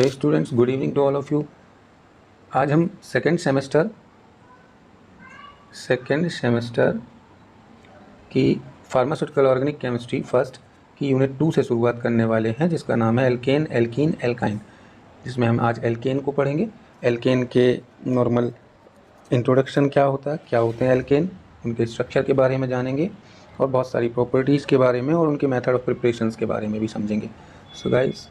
Hey students, good evening to all of you. आज हम second semester की pharmaceutical organic chemistry first की unit 2 से शुरुआत करने वाले हैं, जिसका नाम है एल्केन, एल्कीन, एल्काइन, जिसमें हम आज एल्केन को पढ़ेंगे। एल्केन के नॉर्मल इंट्रोडक्शन क्या होता है, क्या होते हैं एल्केन, उनके स्ट्रक्चर के बारे में जानेंगे और बहुत सारी प्रॉपर्टीज़ के बारे में और उनके मेथड ऑफ प्रिपरेशंस के बारे में भी समझेंगे। सो गाइस,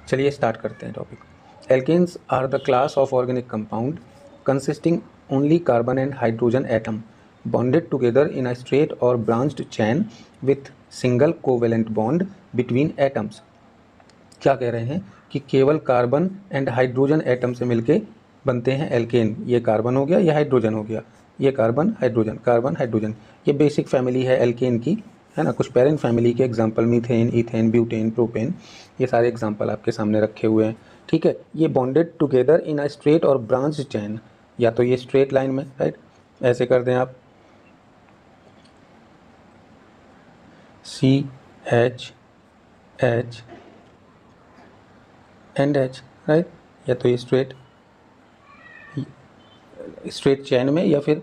चलिए स्टार्ट करते हैं topic. Alkanes are the class of organic compound consisting only carbon and hydrogen atom bonded together in a straight or branched chain with single covalent bond between atoms. क्या कह रहे हैं कि केवल carbon and hydrogen atom से मिलके बनते हैं एल्केन। ये कार्बन हो गया, ये हाइड्रोजन हो गया, ये कार्बन हाइड्रोजन, ये बेसिक फैमिली है एल्केन की, है ना। कुछ पेरेंट फैमिली के example methane, ethane, butane, propane, ये सारे एग्जांपल आपके सामने रखे हुए हैं, ठीक है। ये bonded together in a straight और ब्रांच चैन, या तो ये स्ट्रेट लाइन में, राइट, ऐसे कर दें आप, CH H and H, right, या तो ये स्ट्रेट चैन में या फिर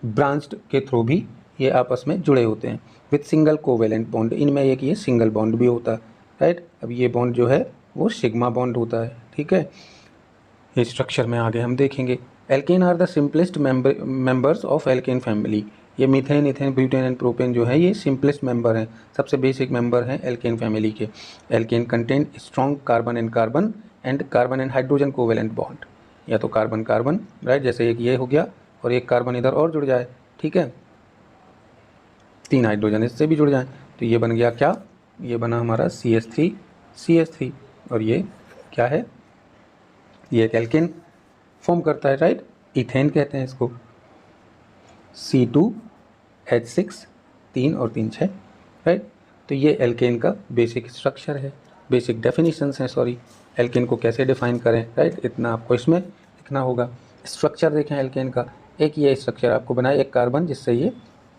ब्रांच्ड के थ्रू भी ये आपस में जुड़े होते हैं विथ सिंगल कोवेलेंट बॉन्ड। इनमें एक ये सिंगल बॉन्ड भी होता है, राइट। अब ये बॉन्ड जो है वो सिग्मा बॉन्ड होता है, ठीक है। ये स्ट्रक्चर में आगे हम देखेंगे। Alkane are the simplest members of alkane family. ये methane, ethane, butane and propane जो है ये सिंपलेस्ट मेंबर हैं, सबसे बेसिक मेंबर हैं एल्केन फैमिली के। Alkane contain strong carbon and hydrogen covalent bond, या तो कार्बन कार्बन, राइट, जैसे एक ये हो गया और एक कार्बन इधर और जुड़ जाए, ठीक है, 3 हाइड्रोजन इससे भी जुड़ जाए, तो ये बन गया क्या, ये बना हमारा CH3 और ये क्या है, ये एक एल्केन फॉर्म करता है, राइट। इथेन कहते हैं इसको, C2H6, 3 और 3 6, राइट। तो ये एल्केन का बेसिक स्ट्रक्चर है, बेसिक डेफिनेशंस हैं, सॉरी, एल्केन को कैसे डिफाइन करें, राइट, इतना आपको इसमें लिखना होगा। स्ट्रक्चर देखें एल्केन का, एक ये स्ट्रक्चर आपको बनाए, एक कार्बन जिससे ये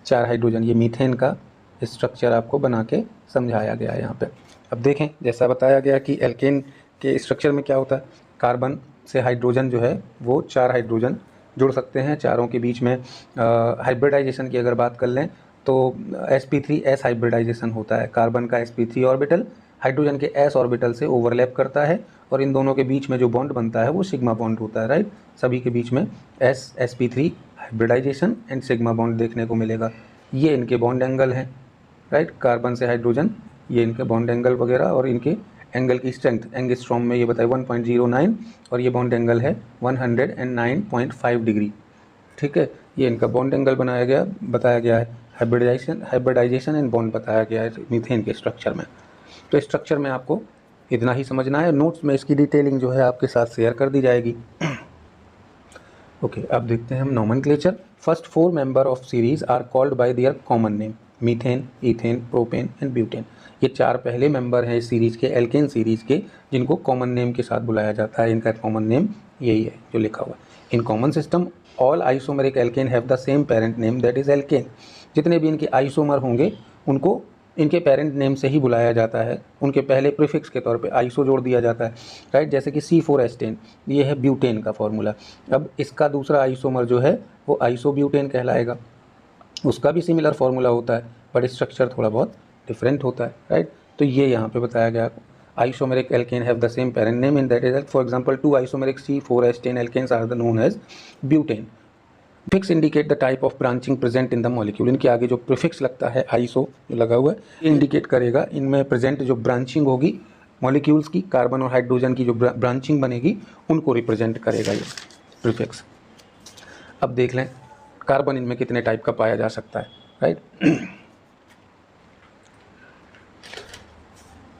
4 हाइड्रोजन, ये मीथेन का स्ट्रक्चर आपको बना के समझाया गया है यहाँ पे। अब देखें, जैसा बताया गया कि एल्केन के स्ट्रक्चर में क्या होता है, कार्बन से हाइड्रोजन जो है वो 4 हाइड्रोजन जुड़ सकते हैं, चारों के बीच में हाइब्रिडाइजेशन की अगर बात कर लें तो sp3s हाइब्रिडाइजेशन होता है। कार्बन का sp3 ऑर्बिटल हाइड्रोजन के s ऑर्बिटल से ओवरलैप करता है और इन दोनों के बीच में जो बॉन्ड बनता है वो सिग्मा बॉन्ड होता है, राइट। सभी के बीच में sp3 hybridization and sigma bond देखने को मिलेगा। ये इनके बॉन्ड एंगल हैं, राइट, कार्बन से हाइड्रोजन, ये इनके बॉन्ड एंगल वगैरह, और इनके एंगल की स्ट्रेंथ एंगस्ट्रॉम में ये बताए 1.09 और ये बॉन्ड एंगल है 109.5 डिग्री, ठीक है। ये इनका बॉन्ड एंगल बताया गया है। हाइब्रिडाइजेशन एंड बॉन्ड बताया गया है मीथेन के स्ट्रक्चर में। तो स्ट्रक्चर में आपको इतना ही समझना है, नोट्स में इसकी डिटेलिंग जो है आपके साथ शेयर कर दी जाएगी। ओके, अब देखते हैं हम nomenclature. First 4 member of series are called by their common name, methane, ethane, propane and butane. ये 4 पहले मेंबर हैं इस सीरीज के, एल्केन सीरीज के, जिनको कॉमन नेम के साथ बुलाया जाता है। इनका कॉमन नेम यही है जो लिखा हुआ है। In common system all isomeric alkane have the same parent name, that is alkane. जितने भी इनके आइसोमर होंगे उनको इनके पेरेंट नेम से ही बुलाया जाता है, उनके पहले प्रीफिक्स के तौर पे आइसो जोड़ दिया जाता है, राइट। जैसे कि C4H10, ये है ब्यूटेन का फॉर्मूला। अब इसका दूसरा आइसोमर जो है वो आइसोब्यूटेन कहलाएगा, उसका भी सिमिलर फार्मूला होता है बट स्ट्रक्चर थोड़ा बहुत डिफरेंट होता है, राइट। तो ये यहाँ पे बताया गया, isomeric alkane have the same parent name in that is, for example 2 isomeric C4H10 alkanes are the known as butane. Prefix indicate the type of branching present in the molecule. इनके आगे जो prefix लगता है iso जो लगा हुआ है, ये इंडिकेट करेगा इनमें प्रेजेंट जो ब्रांचिंग होगी मॉलिक्यूल्स की, कार्बन और हाइड्रोजन की जो ब्रांचिंग बनेगी उनको रिप्रेजेंट करेगा ये प्रीफिक्स। अब देख लें कार्बन इनमें कितने टाइप का पाया जा सकता है, right.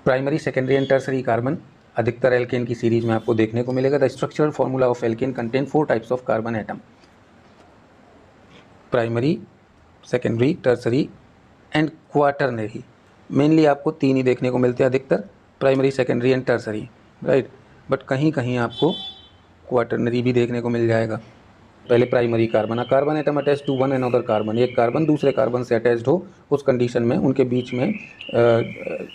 Primary, secondary and tertiary carbon अधिकतर एल्केन की सीरीज में आपको देखने को मिलेगा। The structural formula of alkene contain 4 types of carbon atom, primary, secondary, tertiary and quaternary. Mainly आपको 3 ही देखने को मिलते हैं अधिकतर, primary, secondary and tertiary, right. But कहीं कहीं आपको क्वाटरनरी भी देखने को मिल जाएगा। पहले primary carbon atom attach to one another carbon, एक कार्बन दूसरे कार्बन से अटैच्ड हो, उस कंडीशन में उनके बीच में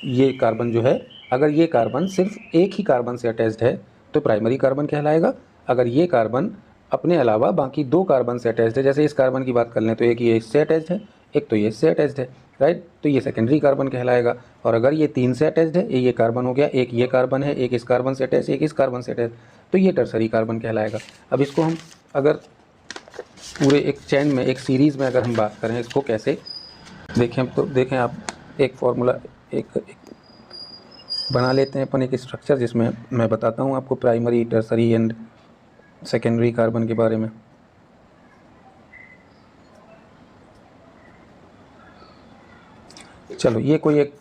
ये कार्बन जो है अगर ये कार्बन सिर्फ एक ही कार्बन से अटैच्ड है तो प्राइमरी कार्बन कहलाएगा। अगर ये कार्बन अपने अलावा बाकी 2 कार्बन से अटैच्ड है, जैसे इस कार्बन की बात कर लें तो एक ये इससे अटैच्ड है, एक तो ये इससे अटैच्ड है, राइट, तो ये सेकेंडरी कार्बन कहलाएगा। और अगर ये 3 से अटैच्ड है, ये कार्बन हो गया, एक ये कार्बन है, एक इस कार्बन से अटैच, एक इस कार्बन से अटैच, तो ये टर्सरी कार्बन कहलाएगा। अब इसको हम अगर पूरे एक चैन में, एक सीरीज़ में अगर हम बात करें इसको कैसे देखें, तो देखें आप, एक फार्मूला एक बना लेते हैं अपन, एक स्ट्रक्चर जिसमें मैं बताता हूँ आपको primary, tertiary and secondary carbon के बारे में। चलो, ये कोई एक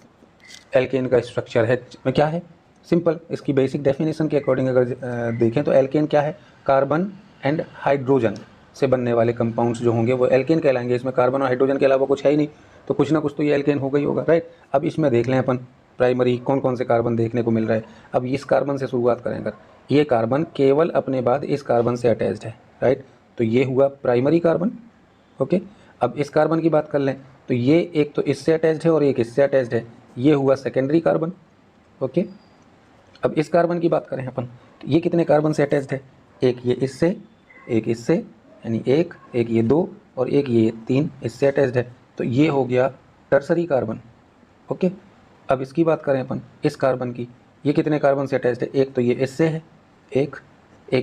एल्केन का स्ट्रक्चर है, क्या है, सिंपल, इसकी बेसिक डेफिनेशन के अकॉर्डिंग अगर देखें तो एल्केन क्या है, कार्बन एंड हाइड्रोजन से बनने वाले कंपाउंड्स जो होंगे वो एल्केन कहलाएंगे। इसमें कार्बन और हाइड्रोजन के अलावा कुछ है ही नहीं, तो कुछ ना कुछ तो ये एल्केन होगा ही होगा, राइट। अब इसमें देख लें अपन प्राइमरी कौन कौन से कार्बन देखने को मिल रहा है। अब इस कार्बन से शुरुआत करें अगर, ये कार्बन केवल अपने बाद इस कार्बन से अटैच्ड है, राइट, तो ये हुआ प्राइमरी कार्बन, ओके। अब इस कार्बन की बात कर लें तो ये एक तो इससे अटैच्ड है और एक इससे अटैच्ड है, ये हुआ सेकेंडरी कार्बन, ओके। अब इस कार्बन की बात करें अपन तो ये कितने कार्बन से अटैच्ड है, एक ये इससे, एक इससे, यानी एक ये 2 और एक ये 3 इससे अटैच्ड है, तो ये हो गया टर्सरी कार्बन, ओके। अब इसकी बात करें अपन इस कार्बन की, ये कितने कार्बन से अटैच्ड है, एक तो ये इससे है, एक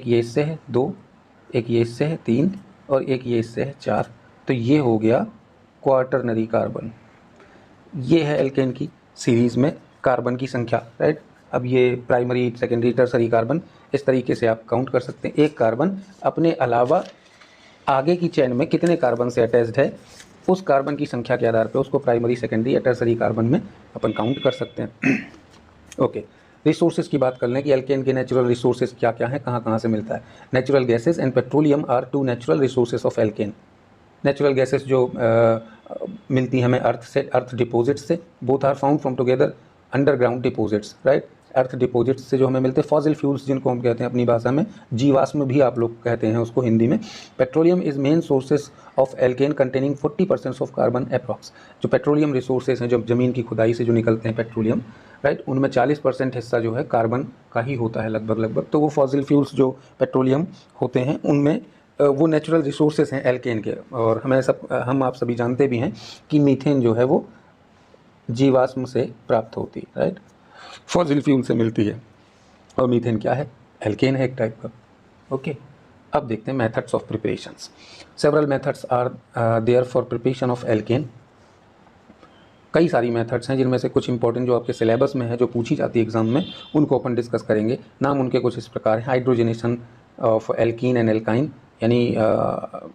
ये इससे है 2, एक ये इससे है 3 और एक ये इससे है 4, तो ये हो गया क्वार्टरनरी कार्बन। ये है एल्केन की सीरीज़ में कार्बन की संख्या, राइट। अब ये प्राइमरी, सेकेंडरी, टर्सरी कार्बन इस तरीके से आप काउंट कर सकते हैं। एक कार्बन अपने अलावा आगे की चेन में कितने कार्बन से अटैच्ड है, उस कार्बन की संख्या के आधार पर उसको प्राइमरी, सेकेंडरी या टर्सरी कार्बन में अपन काउंट कर सकते हैं। ओके, रिसोर्सेज की बात कर लें कि एल्केन के नेचुरल रिसोर्सेज क्या क्या हैं, कहाँ कहाँ से मिलता है। Natural gases and petroleum are 2 natural resources of alkane. Natural gases जो मिलती हैं हमें अर्थ से, अर्थ डिपॉजिट्स से, both are found from together underground deposits, right. Earth deposits से जो हमें मिलते हैं, फॉसिल फ्यूल्स जिनको हम कहते हैं अपनी भाषा में, जीवाश्म भी आप लोग कहते हैं उसको हिंदी में। Petroleum is main sources of alkene containing 40% of carbon approx. जो पेट्रोलियम रिसोर्सेज हैं, जो ज़मीन की खुदाई से जो निकलते हैं पेट्रोलियम, राइट, उनमें 40% हिस्सा जो है कार्बन का ही होता है लगभग। तो वो फॉसिल फ्यूल्स जो पेट्रोलियम होते हैं उनमें वो नेचुरल रिसोर्सेज हैं एल्केन के। और हम आप सभी जानते भी हैं कि मीथेन जो है वो जीवाश्म से प्राप्त होती है, राइट, फॉसिल फ्यूल से मिलती है। और मीथेन क्या है, एल्केन है एक टाइप का, ओके। अब देखते हैं methods of preparations. Several methods are there for preparation of alkane. कई सारी मेथड्स हैं, जिनमें से कुछ इंपॉर्टेंट जो आपके सिलेबस में है, जो पूछी जाती है एग्जाम में, उनको अपन डिस्कस करेंगे। नाम उनके कुछ इस प्रकार है। Hydrogenation of alkene and alkyne, यानी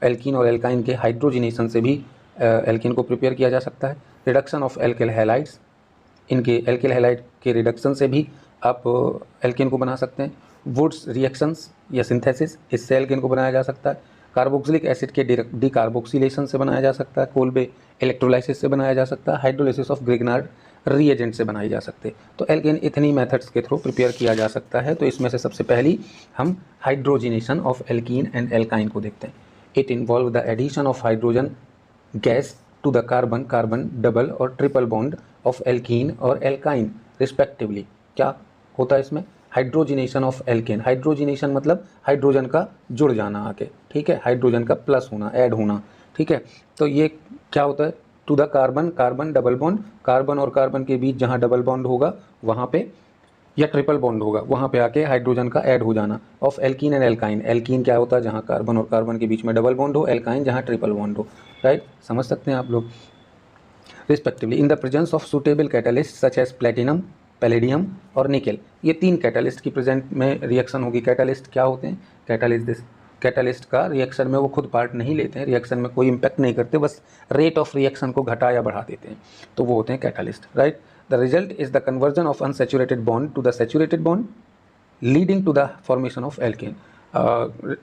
एल्कीन और एल्काइन के हाइड्रोजनेशन से भी एल्कीन को प्रिपेयर किया जा सकता है। रिडक्शन ऑफ एल्किल हैलाइड्स, इनके एल्किल हैलाइड के रिडक्शन से भी आप एल्केन को बना सकते हैं। वुड्स रिएक्शंस या सिंथेसिस, इससे एल्केन को बनाया जा सकता है। कार्बोक्सिलिक एसिड के डिकार्बोक्सिलेशन से बनाया जा सकता है। कोल्बे इलेक्ट्रोलाइसिस से बनाया जा सकता है। हाइड्रोलिसिस ऑफ ग्रिग्नार्ड रीएजेंट से बनाई जा सकते हैं। तो एल्केन इतनी मेथड्स के थ्रू प्रिपेयर किया जा सकता है। तो इसमें से सबसे पहली हम hydrogenation of alkene and alkyne को देखते हैं। It involve the addition of hydrogen gas to the carbon double और ट्रिपल बॉन्ड ऑफ एल्कीन और एल्काइन रिस्पेक्टिवली। क्या होता है इसमें, हाइड्रोजिनेशन ऑफ एल्केन। हाइड्रोजिनेशन मतलब हाइड्रोजन का जुड़ जाना आके, ठीक है, हाइड्रोजन का प्लस होना, ऐड होना, ठीक है। तो ये क्या होता है, to the carbon double bond, carbon और कार्बन के बीच जहाँ डबल बॉन्ड होगा वहाँ पे, या ट्रिपल बॉन्ड होगा वहाँ पे आके हाइड्रोजन का ऐड हो जाना। Of alkene and alkyne, alkene क्या होता है, जहाँ कार्बन और कार्बन के बीच में डबल बॉन्ड हो, एल्काइन जहाँ ट्रिपल बॉन्ड हो, राइट, समझ सकते हैं आप लोग। Respectively in the presence of suitable catalyst such as platinum, palladium और निकेल। ये 3 कैटलिस्ट की प्रेजेंट में रिएक्शन होगी। कैटलिस्ट क्या होते हैं, कैटलिस्ट का रिएक्शन में वो खुद पार्ट नहीं लेते हैं, रिएक्शन में कोई इंपैक्ट नहीं करते, बस रेट ऑफ रिएक्शन को घटा या बढ़ा देते हैं, तो वो होते हैं catalyst, right. The result is the conversion of unsaturated bond to the saturated bond leading to the formation of alkane.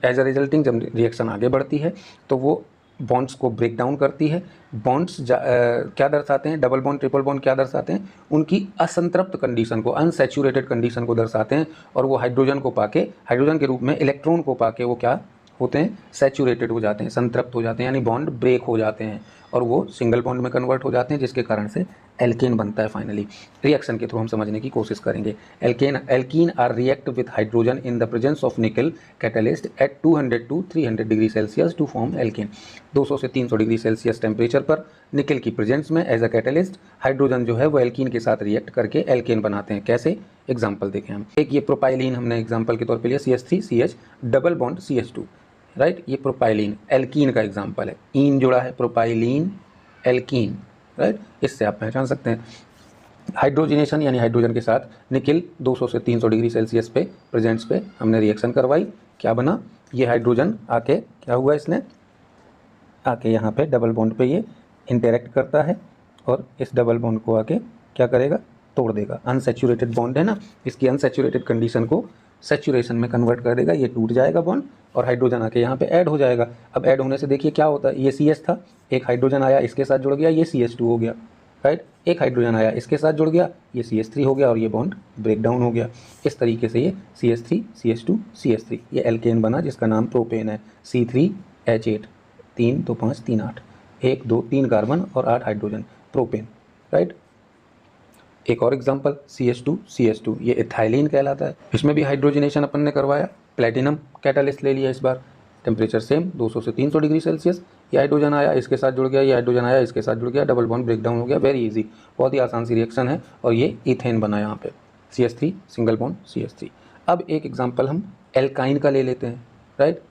As a resulting जब रिएक्शन आगे बढ़ती है तो वो बॉन्ड्स को ब्रेक डाउन करती है। बॉन्ड्स क्या दर्शाते हैं, डबल बॉन्ड ट्रिपल बॉन्ड क्या दर्शाते हैं, उनकी असंतृप्त कंडीशन को, अनसैचुरेटेड कंडीशन को दर्शाते हैं। और वो हाइड्रोजन को पाके, हाइड्रोजन के रूप में इलेक्ट्रॉन को पाके वो क्या होते हैं, सैचुरेटेड हो जाते हैं, संतृप्त हो जाते हैं, यानी बॉन्ड ब्रेक हो जाते हैं और वो सिंगल बॉन्ड में कन्वर्ट हो जाते हैं, जिसके कारण से एल्केन बनता है फाइनली। रिएक्शन के थ्रू हम समझने की कोशिश करेंगे। Alkene are react with hydrogen in the presence of nickel catalyst at 200 to 300 degree Celsius to form alkane. 200 से 300 डिग्री सेल्सियस टेम्परेचर पर निकल की प्रेजेंस में एज अ कैटलिस्ट हाइड्रोजन जो है वो एल्कीन के साथ रिएक्ट करके एल्केन बनाते हैं। कैसे? एग्जाम्पल देखें हम। एक ये प्रोपाइलिन हमने एग्जाम्पल के तौर पर लिया, CH3CH double bond CH2, right. ये प्रोपाइलिन एल्कीन का एग्जाम्पल है, इन जुड़ा है, प्रोपाइलिन एल्कीन, राइट। इससे आप पहचान सकते हैं। हाइड्रोजनेशन यानी हाइड्रोजन के साथ निकल 200 से 300 डिग्री सेल्सियस पे प्रेजेंट्स पे हमने रिएक्शन करवाई, क्या बना? ये हाइड्रोजन आके क्या हुआ, इसने आके यहाँ पे डबल बॉन्ड पे ये इंटरेक्ट करता है और इस डबल बॉन्ड को आके क्या करेगा? तोड़ देगा। अनसैचुरेटेड बॉन्ड है ना, इसकी अनसैचुरेटेड कंडीशन को सैचुरेशन में कन्वर्ट कर देगा, ये टूट जाएगा बॉन्ड और हाइड्रोजन आके यहाँ पे ऐड हो जाएगा। अब ऐड होने से देखिए क्या होता है, ये CH था, एक हाइड्रोजन आया इसके साथ जुड़ गया, ये CH2 हो गया, राइट। एक हाइड्रोजन आया इसके साथ जुड़ गया, ये CH3 हो गया और ये बॉन्ड ब्रेक डाउन हो गया। इस तरीके से ये CH3 CH2 CH3 ये एल्केन बना जिसका नाम प्रोपेन है। C3H8 3 2 5 3 8 1 2 3 कार्बन और 8 हाइड्रोजन, प्रोपेन, राइट। एक और एग्जांपल CH2 ये इथाइलिन कहलाता है। इसमें भी हाइड्रोजनेशन अपन ने करवाया, प्लेटिनम कैटालिस्ट ले लिया इस बार, टेम्परेचर सेम 200 से 300 डिग्री सेल्सियस। ये हाइड्रोजन आया इसके साथ जुड़ गया, ये हाइड्रोजन आया इसके साथ जुड़ गया, डबल बॉन्ड ब्रेक डाउन हो गया। वेरी इजी, बहुत ही आसान सी रिएक्शन है और ये इथेन बना यहाँ पे, CH3 सिंगल बॉन्ड CH3। अब एक एग्जाम्पल हम एल्काइन का ले लेते हैं, राइट।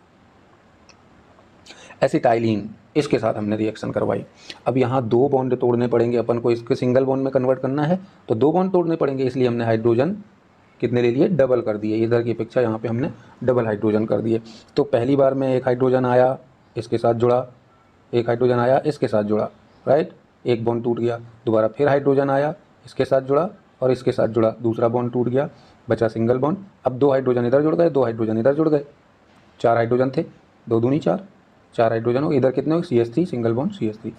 एसिटाइलिन, इसके साथ हमने रिएक्शन करवाई। अब यहाँ 2 बॉन्ड तोड़ने पड़ेंगे अपन को, इसके सिंगल बॉन्ड में कन्वर्ट करना है तो 2 बॉन्ड तोड़ने पड़ेंगे, इसलिए हमने हाइड्रोजन कितने ले लिए? डबल कर दिए। इधर की अपेक्षा यहाँ पे हमने डबल हाइड्रोजन कर दिए। तो पहली बार में एक हाइड्रोजन आया इसके साथ जुड़ा, एक हाइड्रोजन आया इसके साथ जुड़ा, राइट, एक बॉन्ड टूट गया। दोबारा फिर हाइड्रोजन आया इसके साथ जुड़ा और इसके साथ जुड़ा, दूसरा बॉन्ड टूट गया, बचा सिंगल बॉन्ड। अब 2 हाइड्रोजन इधर जुड़ गए, 2 हाइड्रोजन इधर जुड़ गए, 4 हाइड्रोजन थे, 2 दूनी 4 हाइड्रोजन हो, इधर कितने हो? CH3 सिंगल बॉन्ड CH3,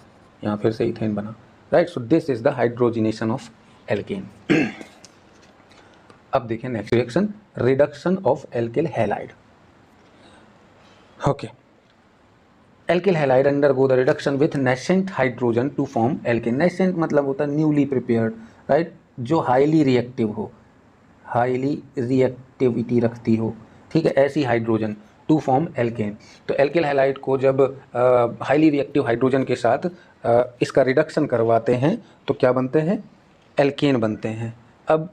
यहाँ फिर से इथेन बना, right. So this is the hydrogenation of alkane. अब देखें next reaction, reduction of alkyl halide. Okay, alkyl halide undergo the reduction with nascent hydrogen to form alkane. Nascent मतलब होता है newly prepared, right, जो highly reactive हो, highly reactivity रखती हो, ठीक है, ऐसी हाइड्रोजन टू फॉर्म एल्केन। तो एल्किल हैलाइड को जब हाईली रिएक्टिव हाइड्रोजन के साथ इसका रिडक्शन करवाते हैं तो क्या बनते हैं? एल्केन बनते हैं। अब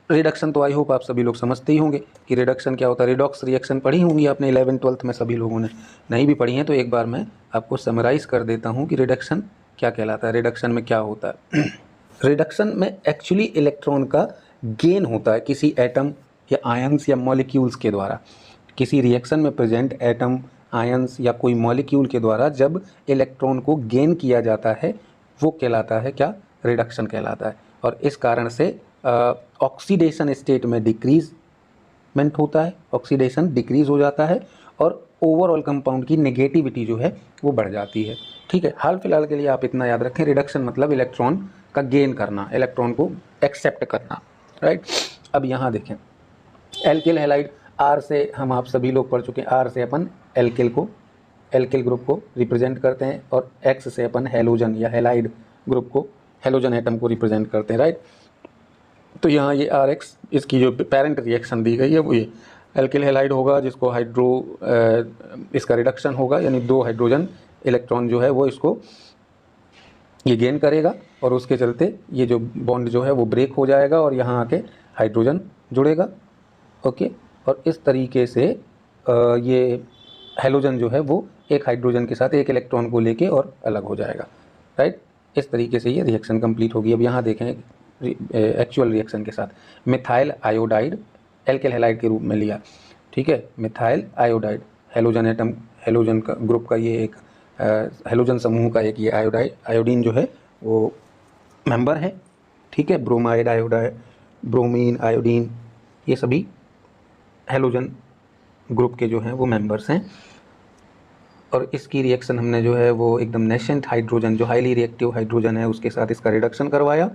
रिडक्शन तो आई होप आप सभी लोग समझते ही होंगे कि रिडक्शन क्या होता है। रिडॉक्स रिएक्शन पढ़ी होंगी आपने 11th-12th में सभी लोगों ने, नहीं भी पढ़ी हैं तो एक बार मैं आपको समराइज कर देता हूँ कि रिडक्शन क्या कहलाता है, रिडक्शन में क्या होता है। रिडक्शन में एक्चुअली इलेक्ट्रॉन का गेन होता है किसी एटम या आयंस या मॉलिक्यूल्स के द्वारा। किसी रिएक्शन में प्रेजेंट एटम, आयंस या कोई मॉलिक्यूल के द्वारा जब इलेक्ट्रॉन को गेन किया जाता है वो कहलाता है क्या? रिडक्शन कहलाता है। और इस कारण से ऑक्सीडेशन स्टेट में डिक्रीजमेंट होता है, ऑक्सीडेशन डिक्रीज हो जाता है और ओवरऑल कंपाउंड की नेगेटिविटी जो है वो बढ़ जाती है, ठीक है। हाल फिलहाल के लिए आप इतना याद रखें, रिडक्शन मतलब इलेक्ट्रॉन का गेन करना, इलेक्ट्रॉन को एक्सेप्ट करना, राइट। अब यहाँ देखें एल्किल हैलाइड, आर से हम आप सभी लोग पढ़ चुके हैं, आर से अपन एल्किल ग्रुप को रिप्रेजेंट करते हैं और एक्स से अपन हेलोजन या हैलाइड ग्रुप को, हेलोजन एटम को रिप्रेजेंट करते हैं, राइट। तो यहाँ ये RX इसकी जो पेरेंट रिएक्शन दी गई है वो ये एल्किल हैलाइड होगा जिसको इसका रिडक्शन होगा, यानी 2 हाइड्रोजन इलेक्ट्रॉन जो है वो इसको ये गेन करेगा और उसके चलते ये जो बॉन्ड जो है वो ब्रेक हो जाएगा और यहाँ आके हाइड्रोजन जुड़ेगा, ओके। और इस तरीके से ये हेलोजन जो है वो एक हाइड्रोजन के साथ एक इलेक्ट्रॉन को लेके और अलग हो जाएगा, राइट। इस तरीके से ये रिएक्शन कंप्लीट होगी। अब यहाँ देखें एक्चुअल रिएक्शन के साथ, मिथाइल आयोडाइड एल्किल हैलाइड के रूप में लिया, ठीक है। Methyl iodide halogen atom, halogen का ग्रुप का ये एक हेलोजन समूह का एक ये आयोडीन जो है वो मेंबर है, ठीक है। ब्रोमाइड आयोडाइड, ब्रोमीन, आयोडीन, ये सभी हेलोजन ग्रुप के जो हैं वो मेंबर्स हैं। और इसकी रिएक्शन हमने जो है वो एकदम नेसेंट हाइड्रोजन, जो हाईली रिएक्टिव हाइड्रोजन है उसके साथ इसका रिडक्शन करवाया,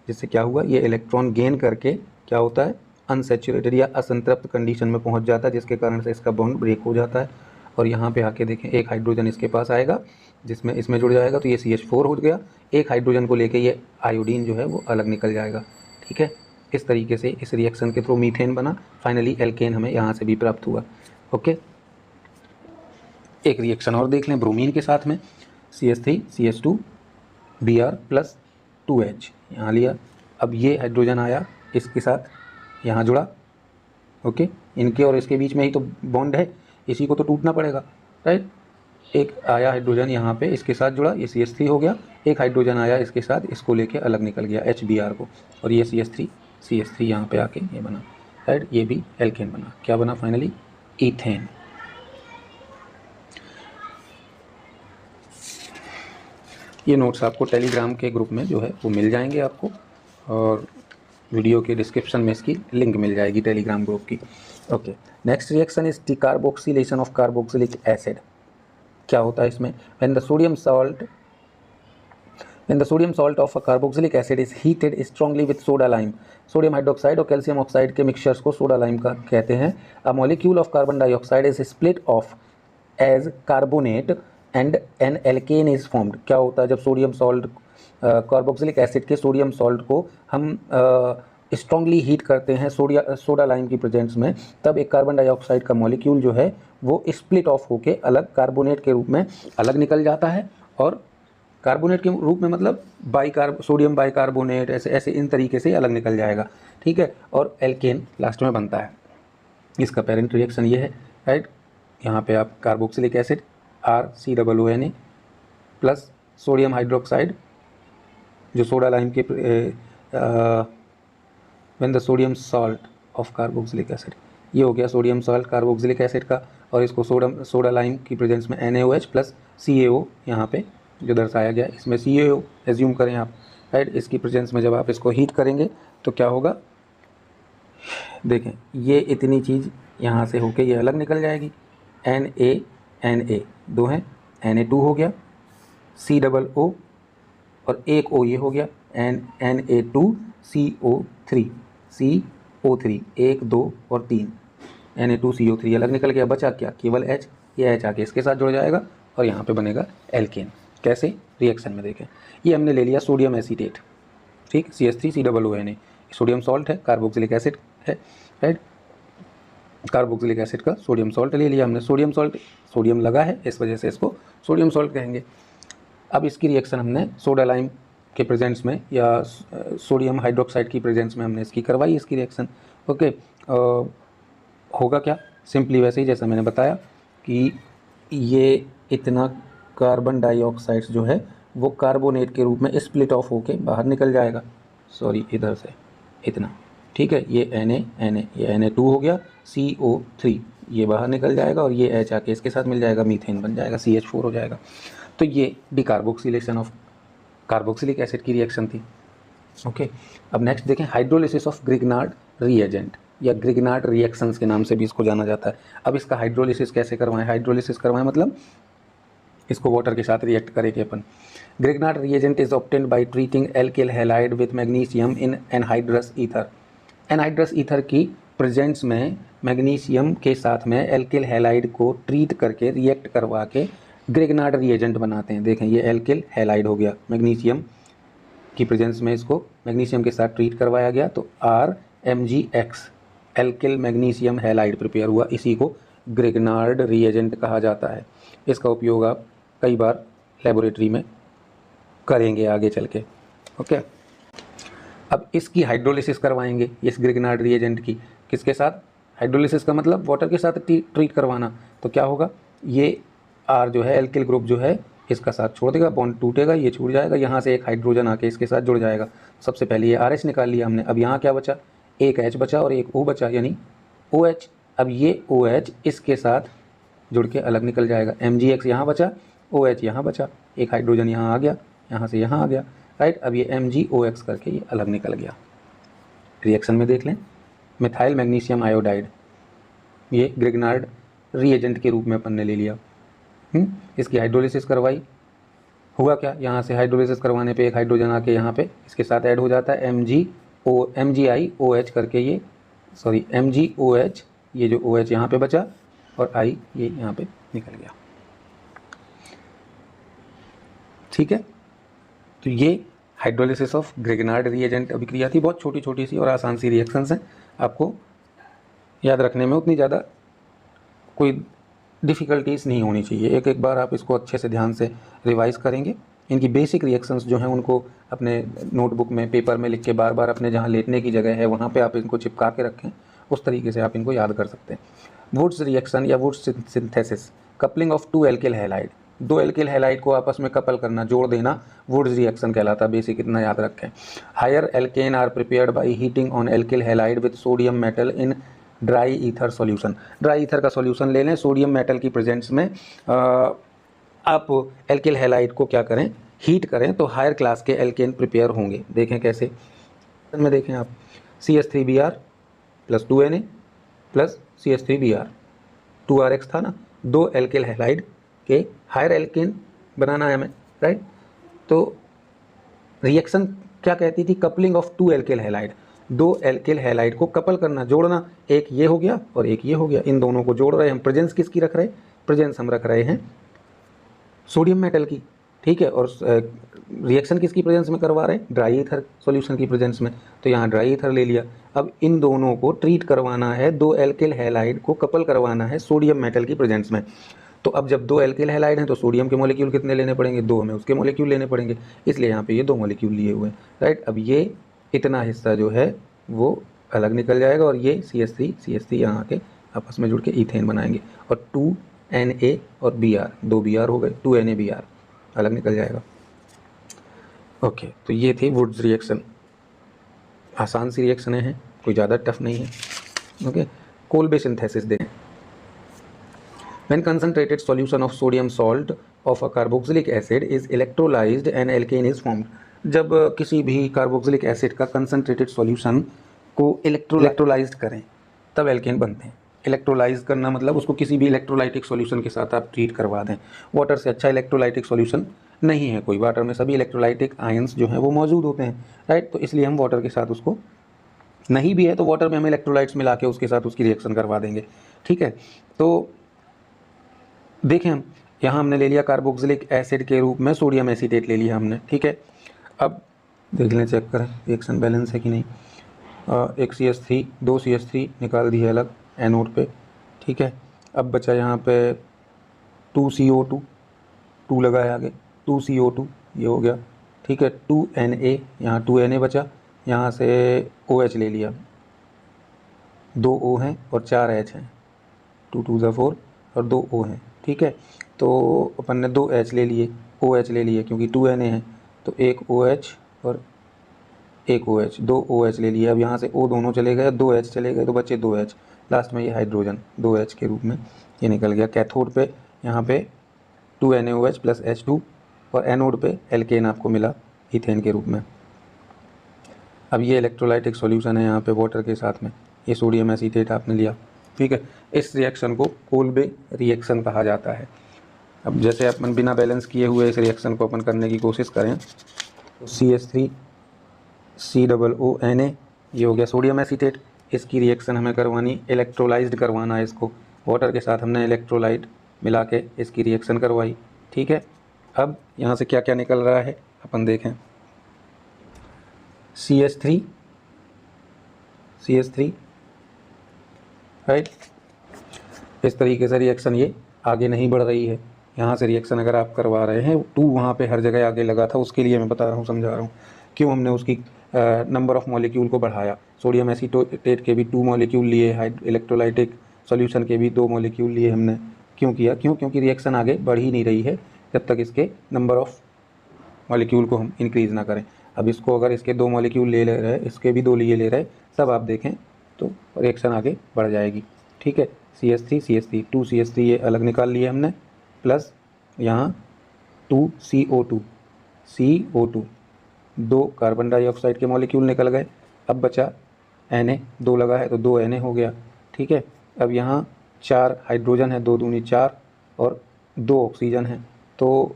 जिससे क्या हुआ, ये इलेक्ट्रॉन गेन करके क्या होता है, अनसैचुरेटेड या असंतृप्त कंडीशन में पहुंच जाता है, जिसके कारण से इसका बॉन्ड ब्रेक हो जाता है। और यहाँ पे आके देखें एक हाइड्रोजन इसके पास आएगा जिसमें इसमें जुड़ जाएगा, तो ये CH4 हो गया। एक हाइड्रोजन को लेके ये आयोडीन जो है वो अलग निकल जाएगा। ठीक है, इस तरीके से इस रिएक्शन के थ्रू मीथेन बना। फाइनली एल्केन हमें यहाँ से भी प्राप्त हुआ। ओके, एक रिएक्शन और देख लें ब्रोमीन के साथ में, CH3 CH2 Br plus 2H यहाँ लिया। अब ये हाइड्रोजन आया इसके साथ यहाँ जुड़ा। ओके, इनके और इसके बीच में ही तो बॉन्ड है, इसी को तो टूटना पड़ेगा, राइट। एक आया हाइड्रोजन यहाँ पे इसके साथ जुड़ा, ये CH3 हो गया। एक हाइड्रोजन आया इसके साथ, इसको लेके अलग निकल गया HBr को, और ये CH3 यहाँ पे आके ये बना, राइट। ये भी एल्केन बना। क्या बना फाइनली? ईथेन। ये नोट्स आपको टेलीग्राम के ग्रुप में जो है वो मिल जाएंगे आपको, और वीडियो के डिस्क्रिप्शन में इसकी लिंक मिल जाएगी टेलीग्राम ग्रुप की। Okay, next reaction is decarboxylation of carboxylic acid. क्या होता है इसमें? When the sodium salt of a carboxylic acid is heated strongly with soda lime, sodium hydroxide और कैल्शियम ऑक्साइड के मिक्सचर्स को सोडा लाइम का कहते हैं। A molecule of carbon dioxide is split off as carbonate and an alkane is formed. क्या होता है जब सोडियम सॉल्ट कार्बोक्सिलिक एसिड के सोडियम सॉल्ट को हम स्ट्रांगली हीट करते हैं सोडा लाइम की प्रेजेंस में, तब एक कार्बन डाइऑक्साइड का मॉलिक्यूल जो है वो स्प्लिट ऑफ होके अलग कार्बोनेट के रूप में अलग निकल जाता है। और कार्बोनेट के रूप में मतलब सोडियम बाइकार्बोनेट, ऐसे ऐसे इन तरीके से अलग निकल जाएगा। ठीक है, और एल्केन लास्ट में बनता है। इसका पेरेंट रिएक्शन ये है, राइट। यहाँ पे आप carboxylic acid RCOONA plus sodium hydroxide जो सोडा लाइम के when the sodium salt of carboxylic acid, ये हो गया सोडियम सॉल्ट कार्बोक्सिलिक एसिड का, और इसको सोडा लाइम की प्रेजेंस में NaOH प्लस CaO यहाँ पे जो दर्शाया गया, इसमें CaO एज्यूम करें आप, राइट। इसकी प्रेजेंस में जब आप इसको हीट करेंगे तो क्या होगा, देखें ये इतनी चीज़ यहाँ से होके ये अलग निकल जाएगी। Na दो हैं, Na2 हो गया, COO और एक O ये हो गया, Na2CO3 CO3 1 2 और 3 Na2CO3 अलग निकल गया। बचा क्या? केवल H। ये H आके इसके साथ जुड़ जाएगा और यहाँ पे बनेगा एल्केन। कैसे? रिएक्शन में देखें, ये हमने ले लिया सोडियम एसीटेट, ठीक, CH3COONA, सोडियम सॉल्ट है, कार्बोक्सिलिक एसिड है, राइट। कार्बोक्सिलिक एसिड का सोडियम सॉल्ट ले लिया हमने। सोडियम लगा है इस वजह से इसको सोडियम सॉल्ट कहेंगे। अब इसकी रिएक्शन हमने सोडा लाइम के प्रेजेंस में या सोडियम हाइड्रोक्साइड की प्रेजेंस में हमने इसकी करवाई, इसकी रिएक्शन। ओके, होगा क्या? सिंपली वैसे ही जैसा मैंने बताया कि ये इतना कार्बन डाइऑक्साइड जो है वो कार्बोनेट के रूप में स्प्लिट ऑफ होके बाहर निकल जाएगा। सॉरी, इधर से इतना, ठीक है। ये ये Na2 हो गया, CO3 ये बाहर निकल जाएगा, और ये H आके इसके साथ मिल जाएगा, मीथेन बन जाएगा, CH4 हो जाएगा। तो ये डिकार्बोक्सिलेशन ऑफ कार्बोक्सिलिक एसिड की रिएक्शन थी। ओके, अब नेक्स्ट देखें हाइड्रोलिसिस ऑफ ग्रिग्नार्ड रिएजेंट या ग्रिग्नार्ड रिएक्शंस के नाम से भी इसको जाना जाता है। अब इसका हाइड्रोलिसिस कैसे करवाएं? हाइड्रोलिसिस करवाएं मतलब इसको वाटर के साथ रिएक्ट करेंगे अपन। Grignard reagent is obtained by treating alkyl halide with magnesium in anhydrous ether. Anhydrous ether की प्रेजेंस में मैग्नीशियम के साथ में एल्किल हैलाइड को ट्रीट करके रिएक्ट करवा के ग्रिग्नार्ड रिएजेंट बनाते हैं। देखें ये एल्किल हैलाइड हो गया, मैग्नीशियम की प्रेजेंस में इसको मैग्नीशियम के साथ ट्रीट करवाया गया, तो RMgX alkyl magnesium halide prepare हुआ। इसी को ग्रिग्नार्ड रिएजेंट कहा जाता है। इसका उपयोग आप कई बार लेबोरेटरी में करेंगे आगे चल के। ओके, अब इसकी हाइड्रोलिसिस करवाएंगे इस ग्रिग्नार्ड रिएजेंट की। किसके साथ? हाइड्रोलिसिस का मतलब वाटर के साथ ट्रीट करवाना। तो क्या होगा, ये R जो है एल्किल ग्रुप जो है इसका साथ छोड़ देगा, बॉन्ड टूटेगा, ये छूट जाएगा, यहाँ से एक हाइड्रोजन आके इसके साथ जुड़ जाएगा। सबसे पहले ये RH निकाल लिया हमने। अब यहाँ क्या बचा? एक H बचा और एक O बचा, यानी OH। अब ये OH इसके साथ जुड़ के अलग निकल जाएगा। MgX यहाँ बचा, OH यहाँ बचा, एक हाइड्रोजन यहाँ आ गया, यहाँ से यहाँ आ गया, राइट। अब ये MgOX करके ये अलग निकल गया। रिएक्शन में देख लें, मिथाइल मैग्नीशियम आयोडाइड ये ग्रिग्नार्ड रिएजेंट के रूप में अपन ने ले लिया। इसकी हाइड्रोलिसिस करवाई। हुआ क्या? यहाँ से हाइड्रोलिसिस करवाने पे एक हाइड्रोजन आके यहाँ पे इसके साथ ऐड हो जाता है, MgIOH करके ये, सॉरी MgOH, ये जो OH यहाँ पे बचा, और आई ये यहाँ पे निकल गया। ठीक है, तो ये हाइड्रोलिसिस ऑफ ग्रेगनार्ड रिएजेंट अभिक्रिया थी। बहुत छोटी छोटी सी और आसान सी रिएक्शंस हैं, आपको याद रखने में उतनी ज़्यादा कोई डिफ़िकल्टीज नहीं होनी चाहिए। एक एक बार आप इसको अच्छे से ध्यान से रिवाइज करेंगे, इनकी बेसिक रिएक्शंस जो हैं उनको अपने नोटबुक में पेपर में लिख के बार बार अपने जहाँ लेटने की जगह है वहाँ पे आप इनको चिपका के रखें, उस तरीके से आप इनको याद कर सकते हैं। वुड्स रिएक्शन या Wurtz synthesis, coupling of two alkyl halide, दो एल्किल हैलाइड को आपस में कपल करना, जोड़ देना, वुड्स रिएक्शन कहलाता है। बेसिक इतना याद रखें। Higher alkane are prepared by heating on alkyl halide with sodium metal in dry ether solution. Dry ether का सॉल्यूशन ले लें, सोडियम मेटल की प्रेजेंस में आप एल्किल हैलाइड को क्या करें, हीट करें, तो हायर क्लास के एल्केन प्रिपेयर होंगे। देखें कैसे में, देखें आप CH3Br plus 2Na plus CH3Br, 2RX था ना, दो एल्किल हैलाइड के हायर एल्केन बनाना है हमें, राइट। तो रिएक्शन क्या कहती थी, coupling of two alkyl halide, दो एल्किल हैलाइड को कपल करना, जोड़ना, एक ये हो गया और एक ये हो गया, इन दोनों को जोड़ रहे हैं हम। प्रेजेंस किसकी रख रहे हैं, प्रेजेंस हम रख रहे हैं सोडियम मेटल की, ठीक है, और रिएक्शन किसकी प्रेजेंस में करवा रहे हैं, ड्राई ईथर सॉल्यूशन की प्रेजेंस में, तो यहाँ ड्राई ईथर ले लिया। अब इन दोनों को ट्रीट करवाना है, दो एल्किल हैलाइड को कपल करवाना है सोडियम मेटल की प्रेजेंस में। तो अब जब दो एल्किल हैलाइड हैं तो सोडियम के मॉलिक्यूल कितने लेने पड़ेंगे, दो, हमें उसके मॉलिक्यूल लेने पड़ेंगे, इसलिए यहाँ पे ये दो मॉलिक्यूल लिए हुए हैं, राइट। अब ये इतना हिस्सा जो है वो अलग निकल जाएगा और ये CH3 यहाँ आके आपस में जुड़ के ईथेन बनाएंगे, और 2Na और Br, दो Br हो गए, 2NaBr अलग निकल जाएगा। ओके, तो ये थी वुड्स रिएक्शन, आसान सी रिएक्शनें हैं, कोई ज़्यादा टफ नहीं है। ओके, कोल्बे सिंथेसिस देखें। When concentrated solution of sodium salt of a carboxylic acid is electrolyzed and alkane is formed। जब किसी भी कार्बोक्सिलिक एसिड का कंसनट्रेटेड सॉल्यूशन को इलेक्ट्रोलाइज्ड करें तब एल्केन बनते हैं। इलेक्ट्रोलाइज करना मतलब उसको किसी भी इलेक्ट्रोलाइटिक सॉल्यूशन के साथ आप ट्रीट करवा दें। वाटर से अच्छा इलेक्ट्रोलाइटिक सॉल्यूशन नहीं है कोई, वाटर में सभी इलेक्ट्रोलाइटिक आयंस जो हैं वो मौजूद होते हैं, राइट। तो इसलिए हम वाटर के साथ उसको, नहीं भी है तो वाटर में हम इलेक्ट्रोलाइट्स मिला के उसके साथ उसकी रिएक्शन करवा देंगे, ठीक है। तो देखें हम यहाँ हमने ले लिया कार्बोक्सिलिक एसिड के रूप में सोडियम एसीटेट ले लिया हमने, ठीक है। अब देख लें, चेक करें रिएक्शन बैलेंस है कि नहीं। एक CH3, दो CH3 निकाल दिए अलग एनोड पे, ठीक है। अब बचा यहाँ पे 2CO2, 2 लगाया आगे, 2CO2 ये हो गया, ठीक है। 2Na, यहाँ 2Na बचा, यहाँ से OH ले लिया, 2 O हैं और 4 H हैं, 2 2 4 और 2 O हैं, ठीक है। तो अपन ने 2 H ले लिए, OH ले लिए क्योंकि 2Na है, तो एक OH और एक OH, 2 OH ले लिए। अब यहाँ से O दोनों चले गए, 2 H चले गए, तो बचे 2 H, लास्ट में ये हाइड्रोजन 2 H के रूप में ये निकल गया। कैथोड पे यहाँ पे 2NaOH प्लस H2 और एनोड पे एल्केन आपको मिला ईथेन के रूप में। अब ये इलेक्ट्रोलाइटिक सॉल्यूशन है यहाँ पे वाटर के साथ में, ये सोडियम एसीटेट आपने लिया, ठीक है। इस रिएक्शन को कोल्बे रिएक्शन कहा जाता है। अब जैसे अपन बिना बैलेंस किए हुए इस रिएक्शन को अपन करने की कोशिश करें, तो CH3COONA ये हो गया सोडियम एसीटेट, इसकी रिएक्शन हमें करवानी, इलेक्ट्रोलाइज्ड करवाना है इसको, वाटर के साथ हमने इलेक्ट्रोलाइट मिला के इसकी रिएक्शन करवाई, ठीक है। अब यहाँ से क्या क्या निकल रहा है अपन देखें, CH3 राइट। इस तरीके से रिएक्शन ये आगे नहीं बढ़ रही है। यहाँ से रिएक्शन अगर आप करवा रहे हैं, 2 वहाँ पे हर जगह आगे लगा था, उसके लिए मैं बता रहा हूँ, समझा रहा हूँ क्यों हमने उसकी नंबर ऑफ मॉलिक्यूल को बढ़ाया। सोडियम एसीटेट के भी 2 मॉलिक्यूल लिए, इलेक्ट्रोलाइटिक सॉल्यूशन के भी 2 मॉलिक्यूल लिए हमने, क्यों किया, क्योंकि रिएक्शन आगे बढ़ ही नहीं रही है जब तक इसके नंबर ऑफ मॉलिक्यूल को हम इंक्रीज़ ना करें। अब इसको अगर इसके 2 मॉलिक्यूल ले रहे, इसके भी 2 लिए ले रहे, सब आप देखें तो रिएक्शन आगे बढ़ जाएगी, ठीक है। CH3 2 CH3 ये अलग निकाल लिए हमने, प्लस यहाँ 2 CO2 2 कार्बन डाइऑक्साइड के मॉलिक्यूल निकल गए। अब बचा Na, 2 लगा है तो 2 Na हो गया, ठीक है। अब यहाँ 4 हाइड्रोजन है, 2 दूनी 4 और 2 ऑक्सीजन है, तो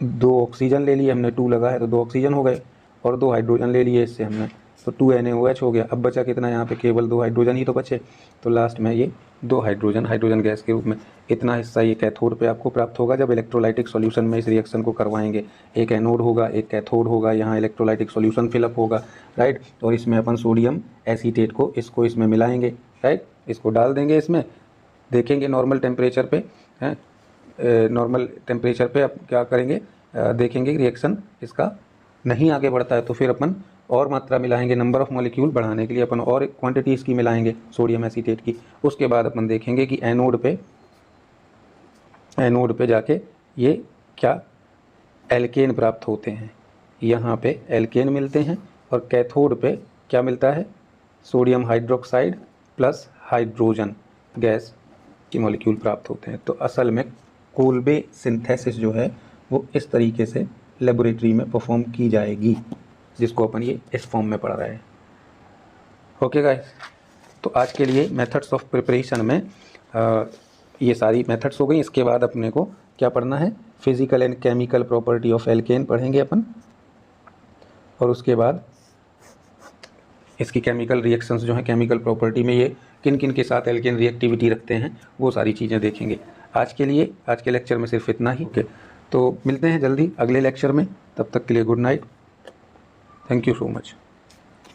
2 ऑक्सीजन ले लिए हमने, 2 लगा है तो 2 ऑक्सीजन हो गए, और 2 हाइड्रोजन ले लिए इससे हमने, तो 2NaOH हो गया। अब बचा कितना यहाँ पे, केवल 2 हाइड्रोजन ही तो बचे, तो लास्ट में ये 2 हाइड्रोजन गैस के रूप में। इतना हिस्सा ये कैथोड पे आपको प्राप्त होगा जब इलेक्ट्रोलाइटिक सॉल्यूशन में इस रिएक्शन को करवाएंगे। एक एनोड होगा, एक कैथोड होगा, यहाँ इलेक्ट्रोलाइटिक सॉल्यूशन फिलअप होगा, राइट। और इसमें अपन सोडियम एसीटेट को इसमें मिलाएंगे, राइट। इसको डाल देंगे इसमें, देखेंगे नॉर्मल टेम्परेचर पे है, नॉर्मल टेम्परेचर पे अब क्या करेंगे, देखेंगे रिएक्शन इसका नहीं आगे बढ़ता है तो फिर अपन और मात्रा मिलाएंगे, नंबर ऑफ मॉलिक्यूल बढ़ाने के लिए अपन और क्वांटिटी इसकी मिलाएंगे सोडियम एसीटेट की। उसके बाद अपन देखेंगे कि एनोड पे जाके ये क्या एल्केन प्राप्त होते हैं। यहाँ पे एल्केन मिलते हैं और कैथोड पे क्या मिलता है, sodium hydroxide plus hydrogen gas की मॉलिक्यूल प्राप्त होते हैं। तो असल में कोल्बे सिंथेसिस जो है वो इस तरीके से लेबोरेटरी में परफॉर्म की जाएगी, जिसको अपन ये इस फॉर्म में पढ़ रहे हैं। ओके गाइस, तो आज के लिए मेथड्स ऑफ प्रिपरेशन में ये सारी मेथड्स हो गई। इसके बाद अपने को क्या पढ़ना है, physical and chemical property of alkene पढ़ेंगे अपन, और उसके बाद इसकी केमिकल रिएक्शंस जो हैं, केमिकल प्रॉपर्टी में ये किन किन के साथ एल्केन रिएक्टिविटी रखते हैं, वो सारी चीज़ें देखेंगे। आज के लिए आज के लेक्चर में सिर्फ इतना ही। ओके, तो मिलते हैं जल्दी अगले लेक्चर में, तब तक के लिए good night, thank you so much.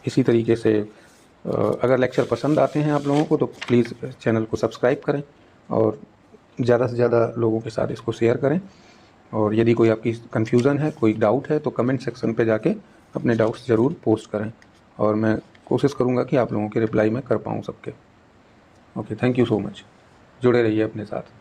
इसी तरीके से अगर लेक्चर पसंद आते हैं आप लोगों को तो प्लीज़ चैनल को सब्सक्राइब करें और ज़्यादा से ज़्यादा लोगों के साथ इसको शेयर करें। और यदि कोई आपकी कन्फ्यूज़न है, कोई डाउट है, तो कमेंट सेक्शन पे जाके अपने डाउट्स ज़रूर पोस्ट करें और मैं कोशिश करूँगा कि आप लोगों के रिप्लाई मैं कर पाऊँ सबके। Okay, thank you so much, जुड़े रहिए अपने साथ।